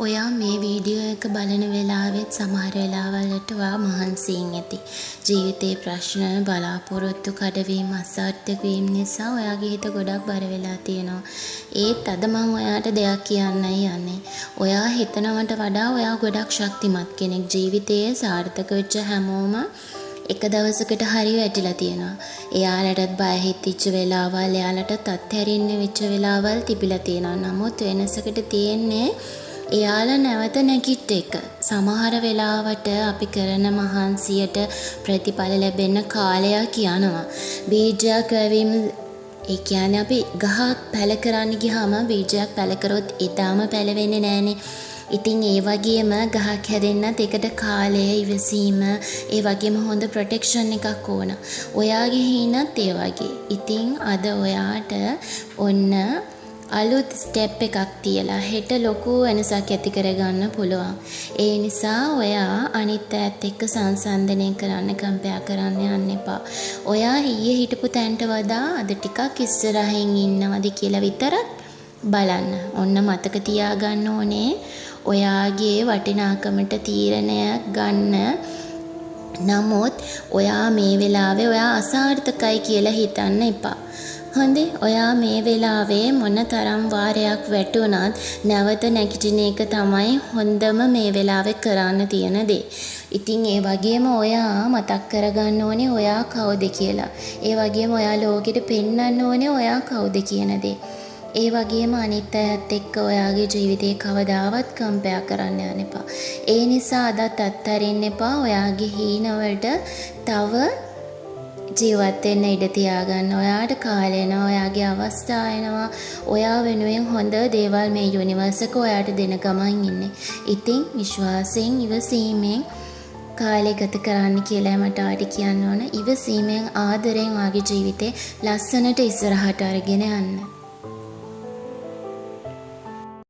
ඔයා මේ වීඩියෝ එක බලන වෙලාවෙත් සමහර වෙලාවලට ඔයා මහන්සියෙන් ඇති. ජීවිතේ ප්‍රශ්න බලාපොරොත්තු කඩවීම අසාර්ථක වීම නිසා ඔයාගේ හිත ගොඩක් බර වෙලා තියෙනවා. ඒත් අද මම ඔයාට දෙයක් කියන්නයි යන්නේ. ඔයා හිතනවට වඩා ඔයා ගොඩක් ශක්තිමත් කෙනෙක්. ජීවිතයේ සාර්ථක වෙච්ච හැමෝම එක දවසකට හරි වැටිලා තියෙනවා. එයාලටත් බය හිතිච්ච වෙලාවල්, එයාලටත් අත්හැරින්න වෙච්ච වෙලාවල් තිබිලා තියෙනවා. නමුත් වෙනසකට තියෙන්නේ එයාලා නැවත නැගිට එක. සමහර වෙලාවට අපි කරන මහන්සියට ප්‍රතිඵල ලැබෙන්න කාලයක් යනවා. බීජයක් වැවීම, ඒ කියන්නේ අපි ගහක් පැල කරන්න ගියාම බීජයක් පැල කරොත් ඊටාම පැලවෙන්නේ නැහනේ. ඉතින් ඒ වගේම ගහක් හැදෙන්නත් ඒකට කාලය, ඉවසීම, ඒ වගේම හොඳ ප්‍රොටෙක්ෂන් එකක් ඕන. ඔයාගේ හිණත් ඒ වගේ. ඉතින් අද ඔයාට ඔන්න අලුත් ස්ටෙප් එකක් තියලා හෙට ලොකු වෙනසක් ඇති කරගන්න පුළුවන්. ඒ නිසා ඔයා අනිත් අයත් එක්ක සංසන්දනය කරන්න, කම්පෙයාර් කරන්න යන්න එපා. ඔයා ඊයේ හිටපු තැනට වඩා අද ටිකක් ඉස්සරහින් ඉන්නවද කියලා විතරක් බලන්න. ඔන්න මතක තියාගන්න ඕනේ ඔයාගේ වටිනාකමට තීරණයක් ගන්න. නමුත් ඔයා මේ වෙලාවේ ඔයා අසාර්ථකයි කියලා හිතන්න එපා. හොඳේ, ඔයා මේ වෙලාවේ මොන තරම් වාරයක් වැටුණත් නැවත නැගිටින එක තමයි හොඳම මේ වෙලාවේ කරන්න තියෙන දේ. ඉතින් ඒ වගේම ඔයා මතක් කරගන්න ඕනේ ඔයා කවුද කියලා. ඒ වගේම ඔයා ලෝකෙට පෙන්වන්න ඕනේ ඔයා කවුද කියන දේ. ඒ වගේම අනිත් අයත් එක්ක ඔයාගේ ජීවිතේ කවදාවත් කම්පෙයාර් කරන්න යන්න එපා. ඒ නිසා අදත් අත්හරින්න එපා. ඔයාගේ හීනවලට තව ජීවත් වෙන්න ඉඩ තියාගන්න. ඔයාට කාලය එනවා, ඔයාගේ අවස්ථා එනවා. ඔයා වෙනුවෙන් හොඳ දේවල් මේ යුනිවර්ස් එක ඔයාට දෙන ගමන් ඉන්නේ. ඉතින් විශ්වාසයෙන්, ඉවසීමෙන් කාලය ගත කරන්න කියලා මට ආට කියන්න ඕන. ඉවසීමෙන්, ආදරෙන් ඔයාගේ ජීවිතේ ලස්සනට ඉස්සරහට අරගෙන යන්න.